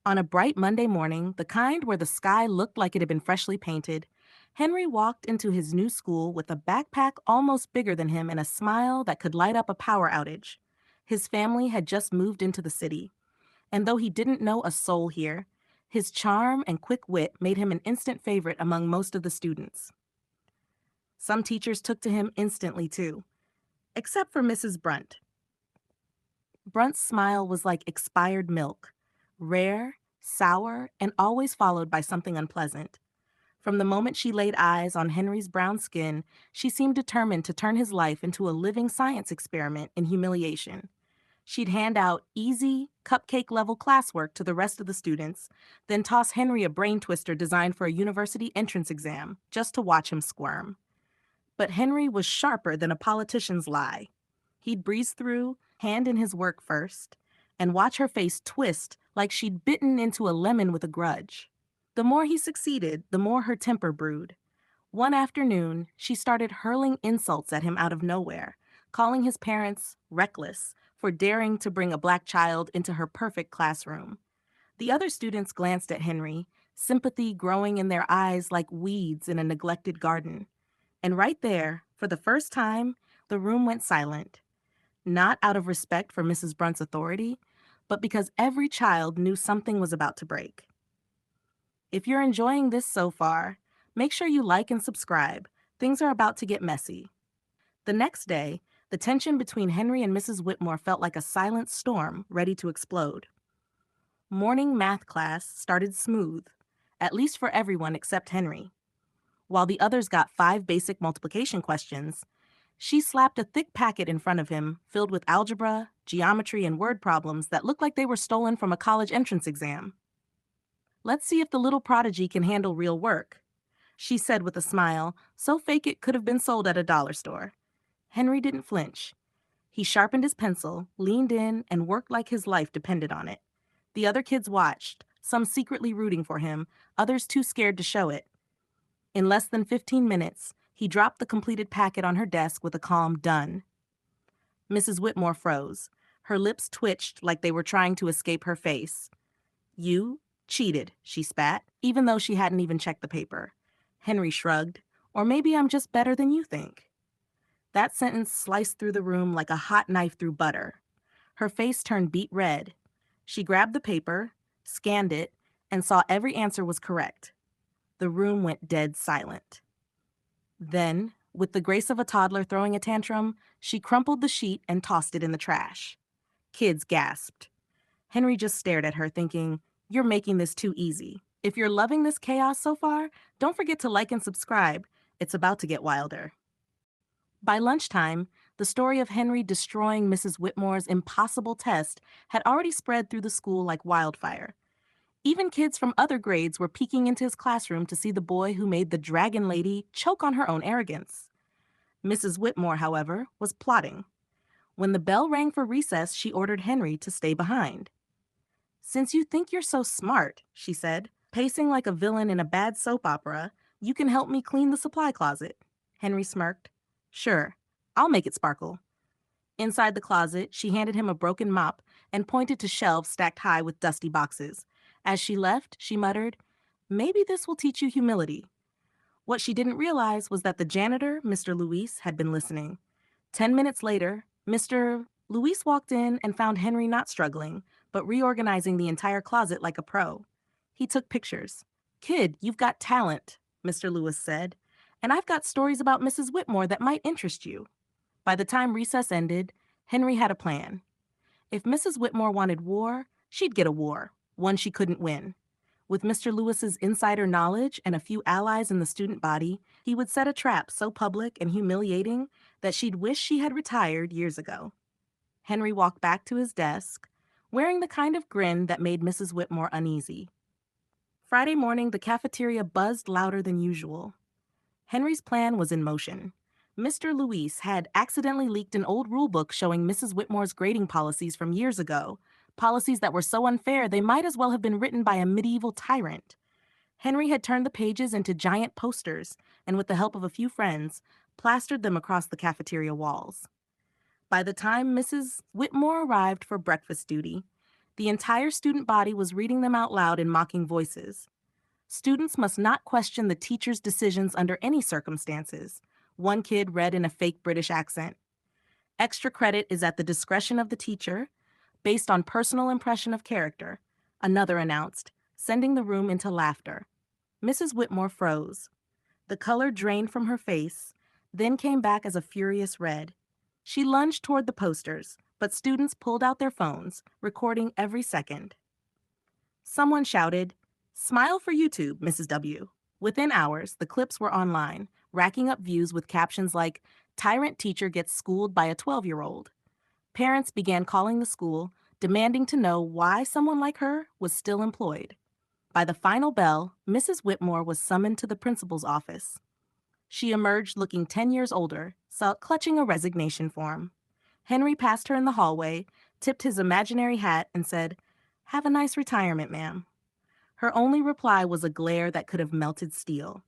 On a bright Monday morning, the kind where the sky looked like it had been freshly painted, Henry walked into his new school with a backpack almost bigger than him and a smile that could light up a power outage. His family had just moved into the city, and though he didn't know a soul here, his charm and quick wit made him an instant favorite among most of the students. Some teachers took to him instantly, too, except for Mrs. Brunt. Brunt's smile was like expired milk, rare, sour, and always followed by something unpleasant. From the moment she laid eyes on Henry's brown skin, she seemed determined to turn his life into a living science experiment in humiliation. She'd hand out easy, cupcake level classwork to the rest of the students, then toss Henry a brain twister designed for a university entrance exam, just to watch him squirm. But Henry was sharper than a politician's lie. He'd breeze through, hand in his work first, and watch her face twist like she'd bitten into a lemon with a grudge. The more he succeeded, the more her temper brewed. One afternoon, she started hurling insults at him out of nowhere, calling his parents reckless for daring to bring a black child into her perfect classroom. The other students glanced at Henry, sympathy growing in their eyes like weeds in a neglected garden. And right there, for the first time, the room went silent, not out of respect for Mrs. Brunt's authority, but because every child knew something was about to break. If you're enjoying this so far, make sure you like and subscribe. Things are about to get messy. The next day, the tension between Henry and Mrs. Whitmore felt like a silent storm ready to explode. Morning math class started smooth, at least for everyone except Henry. While the others got 5 basic multiplication questions, she slapped a thick packet in front of him filled with algebra, geometry, and word problems that looked like they were stolen from a college entrance exam. "Let's see if the little prodigy can handle real work," she said with a smile so fake it could have been sold at a dollar store. Henry didn't flinch. He sharpened his pencil, leaned in, and worked like his life depended on it. The other kids watched, some secretly rooting for him, others too scared to show it. In less than 15 minutes, he dropped the completed packet on her desk with a calm "done." Mrs. Whitmore froze. Her lips twitched like they were trying to escape her face. "You cheated," she spat, even though she hadn't even checked the paper. Henry shrugged. "Or maybe I'm just better than you think." That sentence sliced through the room like a hot knife through butter. Her face turned beet red. She grabbed the paper, scanned it, and saw every answer was correct. The room went dead silent. Then, with the grace of a toddler throwing a tantrum, she crumpled the sheet and tossed it in the trash. Kids gasped. Henry just stared at her, thinking, "You're making this too easy." If you're loving this chaos so far, don't forget to like and subscribe. It's about to get wilder. By lunchtime, the story of Henry destroying Mrs. Whitmore's impossible test had already spread through the school like wildfire. Even kids from other grades were peeking into his classroom to see the boy who made the dragon lady choke on her own arrogance. Mrs. Whitmore, however, was plotting. When the bell rang for recess, she ordered Henry to stay behind. "Since you think you're so smart," she said, pacing like a villain in a bad soap opera, "you can help me clean the supply closet." Henry smirked. "Sure, I'll make it sparkle." Inside the closet, she handed him a broken mop and pointed to shelves stacked high with dusty boxes. As she left, she muttered, "Maybe this will teach you humility." What she didn't realize was that the janitor, Mr. Luis, had been listening. 10 minutes later, Mr. Luis walked in and found Henry not struggling, but reorganizing the entire closet like a pro. He took pictures. "Kid, you've got talent," Mr. Lewis said, "and I've got stories about Mrs. Whitmore that might interest you." By the time recess ended, Henry had a plan. If Mrs. Whitmore wanted war, she'd get a war, one she couldn't win. With Mr. Lewis's insider knowledge and a few allies in the student body, he would set a trap so public and humiliating that she'd wish she had retired years ago. Henry walked back to his desk, wearing the kind of grin that made Mrs. Whitmore uneasy. Friday morning, the cafeteria buzzed louder than usual. Henry's plan was in motion. Mr. Luis had accidentally leaked an old rulebook showing Mrs. Whitmore's grading policies from years ago, policies that were so unfair they might as well have been written by a medieval tyrant. Henry had turned the pages into giant posters and, with the help of a few friends, plastered them across the cafeteria walls. By the time Mrs. Whitmore arrived for breakfast duty, The entire student body was reading them out loud in mocking voices. Students must not question the teacher's decisions under any circumstances. One kid read in a fake British accent. Extra credit is at the discretion of the teacher, based on personal impression of character, another announced, sending the room into laughter. Mrs. Whitmore froze. The color drained from her face, then came back as a furious red. She lunged toward the posters, but students pulled out their phones, recording every second. Someone shouted, "Smile for YouTube, Mrs. W." Within hours, the clips were online, racking up views with captions like, "Tyrant teacher gets schooled by a 12-year-old." Parents began calling the school, demanding to know why someone like her was still employed. By the final bell, Mrs. Whitmore was summoned to the principal's office. She emerged looking 10 years older, clutching a resignation form. Henry passed her in the hallway, tipped his imaginary hat, and said, "Have a nice retirement, ma'am." Her only reply was a glare that could have melted steel.